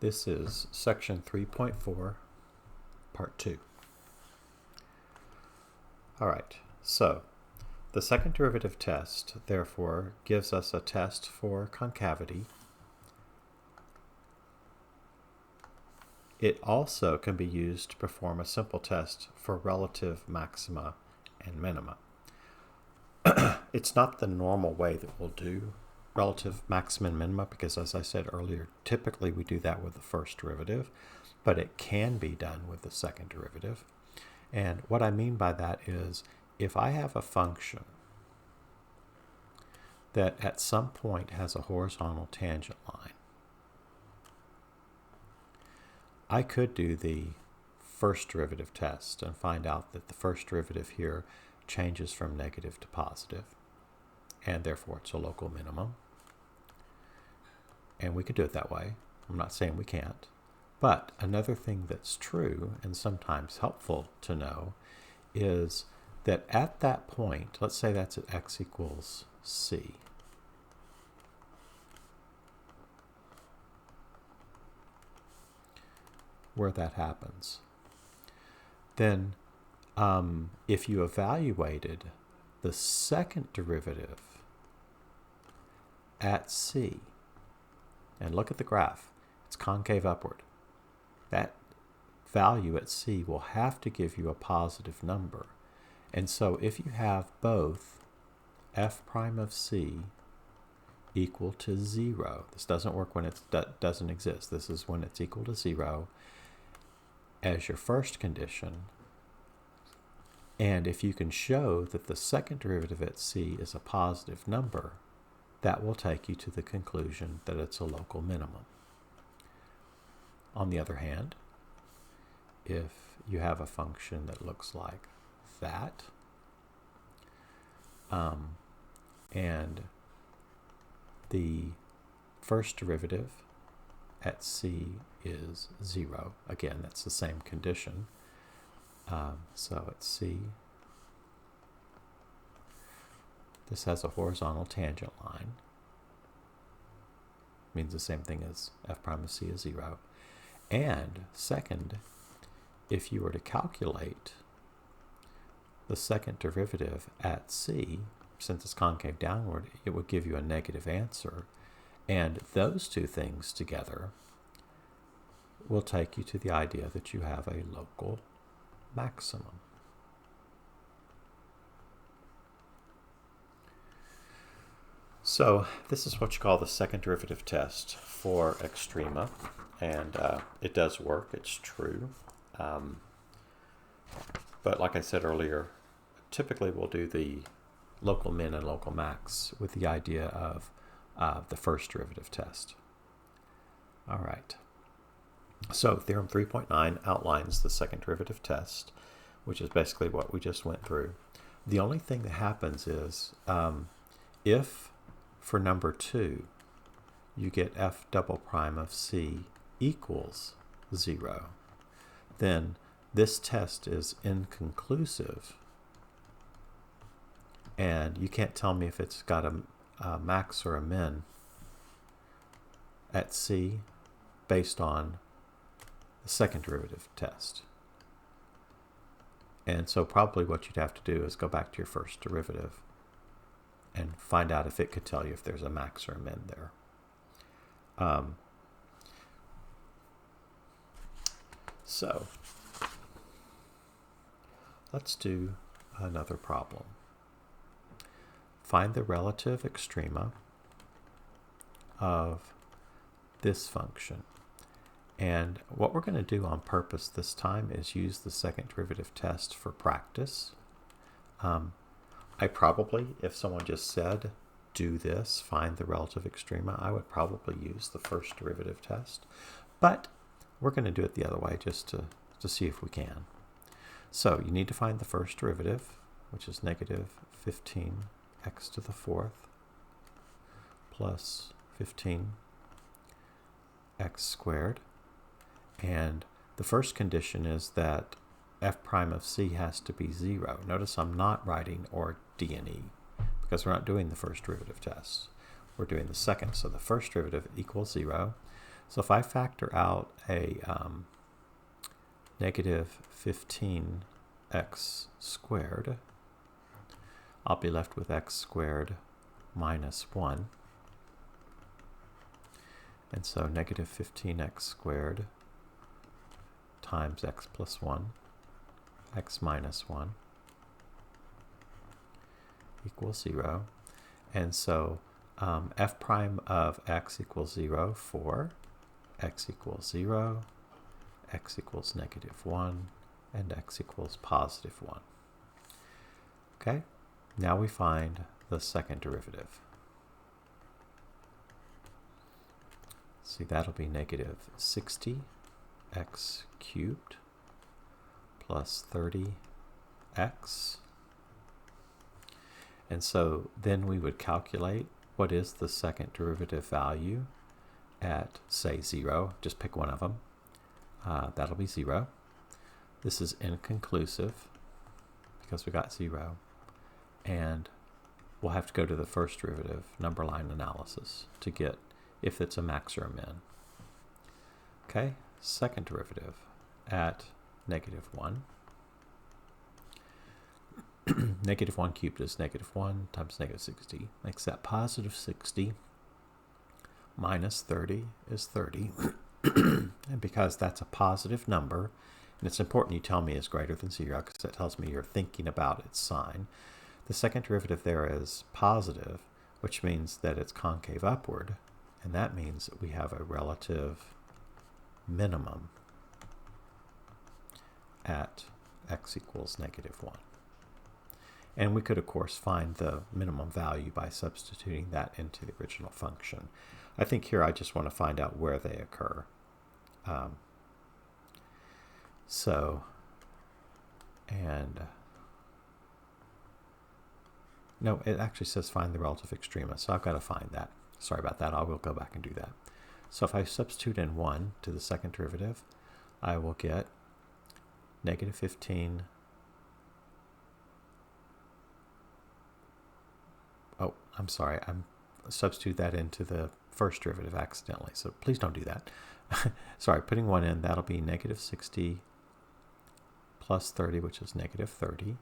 This is section 3.4, part 2. Alright, so the second derivative test, therefore, gives us a test for concavity. It also can be used to perform a simple test for relative maxima and minima. It's not the normal way that we'll do relative maxima and minima because, as I said earlier, typically we do that with the first derivative, but it can be done with the second derivative. And what I mean by that is if I have a function that at some point has a horizontal tangent line, I could do the first derivative test and find out that the first derivative here changes from negative to positive, and therefore it's a local minimum. And we could do it that way. I'm not saying we can't. But another thing that's true and sometimes helpful to know is that at that point, let's say that's at x equals c. Where that happens, then if you evaluated the second derivative at c, and look at the graph, it's concave upward, that value at c will have to give you a positive number. And so if you have both f prime of c equal to 0, this doesn't work when it doesn't exist, this is when it's equal to 0, as your first condition, and if you can show that the second derivative at c is a positive number, that will take you to the conclusion that it's a local minimum. On the other hand, if you have a function that looks like that, and the first derivative at c is 0. Again, that's the same condition. So at c, this has a horizontal tangent line. Means the same thing as f prime of c is 0. And second, if you were to calculate the second derivative at c, since it's concave downward, it would give you a negative answer. And those two things together will take you to the idea that you have a local maximum. So this is what you call the second derivative test for extrema, and it does work, it's true. But like I said earlier, typically we'll do the local min and local max with the idea of the first derivative test. All right. So Theorem 3.9 outlines the second derivative test, which is basically what we just went through. The only thing that happens is if for number 2 you get f double prime of c equals 0, then this test is inconclusive, and you can't tell me if it's got a max or a min at c based on the second derivative test. And so probably what you'd have to do is go back to your first derivative and find out if it could tell you if there's a max or a min there. So let's do another problem. Find the relative extrema of this function. And what we're going to do on purpose this time is use the second derivative test for practice. I probably, if someone just said, do this, find the relative extrema, I would probably use the first derivative test. But we're going to do it the other way just to see if we can. So you need to find the first derivative, which is negative 15x to the 4th plus 15x squared. And the first condition is that f prime of c has to be 0. Notice I'm not writing or d and e because we're not doing the first derivative test. We're doing the second. So the first derivative equals 0. So if I factor out a negative 15x squared, I'll be left with x squared minus 1. And so negative 15x squared times x plus 1, x minus 1, equals 0. And so f prime of x equals 0 for x equals 0, x equals negative 1, and x equals positive 1. Okay, now we find the second derivative. See, that'll be negative 60x cubed plus 30x. And so then we would calculate what is the second derivative value at, say, 0. Just pick one of them. That'll be 0. This is inconclusive because we got 0. And we'll have to go to the first derivative, number line analysis, to get if it's a max or a min. Okay, second derivative at negative 1. Negative 1 cubed is negative 1 times negative 60. Makes that positive 60. Minus 30 is 30. And because that's a positive number, and it's important you tell me is greater than 0 because that tells me you're thinking about its sign. The second derivative there is positive, which means that it's concave upward. And that means that we have a relative minimum at x equals negative 1. And we could, of course, find the minimum value by substituting that into the original function. I think here I just want to find out where they occur. No, it actually says find the relative extrema, so I've got to find that. Sorry about that, I will go back and do that. So if I substitute in 1 to the second derivative, I will get negative 15. Oh, I'm sorry, I'm substitute that into the first derivative accidentally, so please don't do that. Sorry, putting 1 in, that'll be negative 60 plus 30, which is negative 30,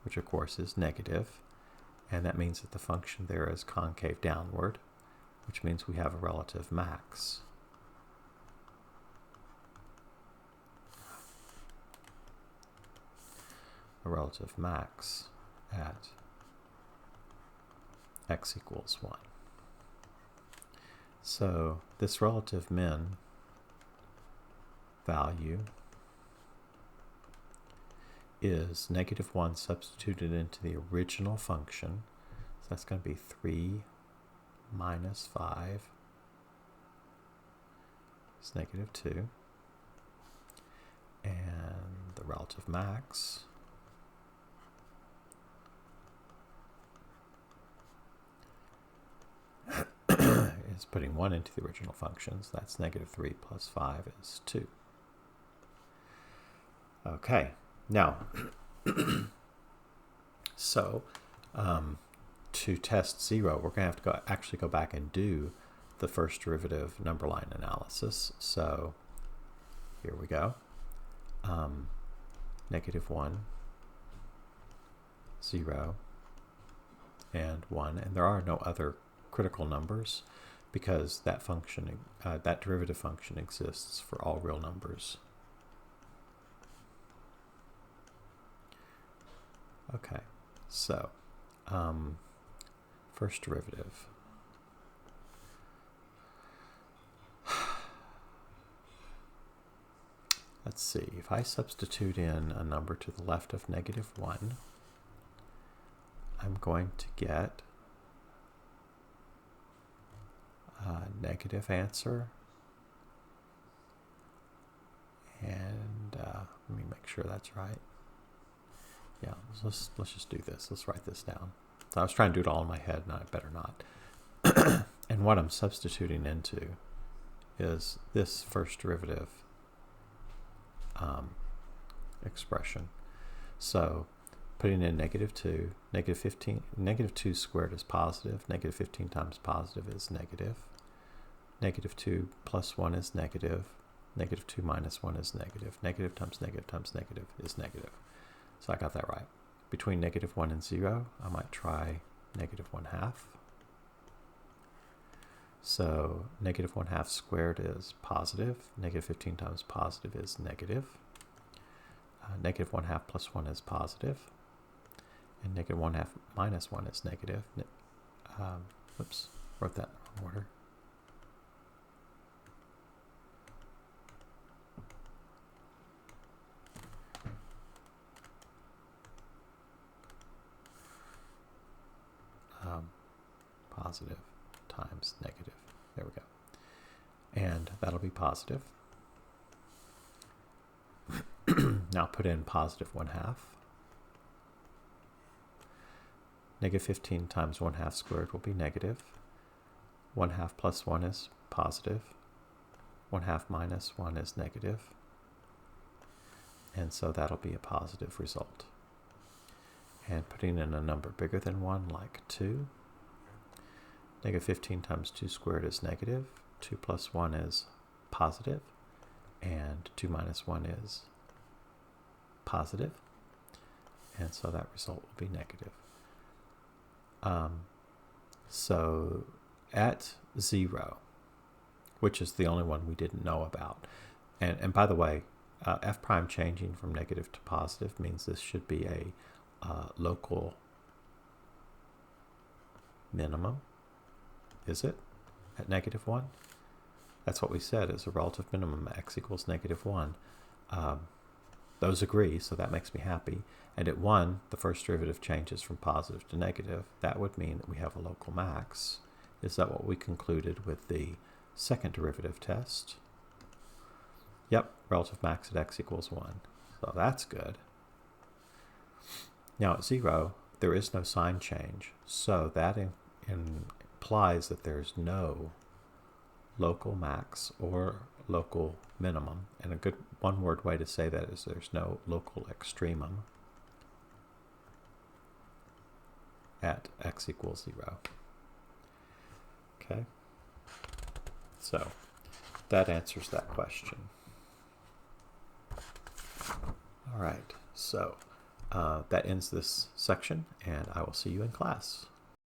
which of course is negative, and that means that the function there is concave downward, which means we have a relative max. A relative max at x equals 1. So this relative min value is negative 1 substituted into the original function. So that's going to be 3 minus 5 is negative 2. And the relative max is putting 1 into the original function. So that's negative 3 plus 5 is 2. Okay, now, so to test 0, we're going to have to actually go back and do the first derivative number line analysis. So here we go. Negative 1, 0, and 1. And there are no other critical numbers because that function, that derivative function exists for all real numbers. Okay, so first derivative. Let's see, if I substitute in a number to the left of negative 1, I'm going to get a negative answer. And let me make sure that's right. Yeah, let's just do this. Let's write this down. I was trying to do it all in my head, and I better not. And what I'm substituting into is this first derivative expression. So putting in negative 2, negative 15, negative 2 squared is positive, negative 15 times positive is negative. Negative 2 plus 1 is negative. Negative 2 minus 1 is negative. Negative times negative is negative. So I got that right. Between negative 1 and 0, I might try negative 1/2. So negative 1/2 squared is positive. Negative 15 times positive is negative. Negative 1/2 plus 1 is positive. And negative 1/2 minus 1 is negative. Whoops, wrote that in wrong order. Positive times negative. There we go. And that'll be positive. Now put in positive 1/2. Negative 15 times 1/2 squared will be negative. 1/2 plus 1 is positive. 1/2 minus 1 is negative. And so that'll be a positive result. And putting in a number bigger than 1, like 2. Negative 15 times 2 squared is negative. 2 plus 1 is positive. And 2 minus 1 is positive. And so that result will be negative. So at 0, which is the only one we didn't know about, and by the way, f prime changing from negative to positive means this should be a local minimum. Is it at negative 1? That's what we said is a relative minimum, x equals negative 1. Those agree, so that makes me happy. And at 1, the first derivative changes from positive to negative. That would mean that we have a local max. Is that what we concluded with the second derivative test? Yep, relative max at x equals 1. So that's good. Now at 0, there is no sign change. So that implies that there's no local max or local minimum. And a good one-word way to say that is there's no local extremum at x equals 0. Okay, so that answers that question. All right, so that ends this section, and I will see you in class.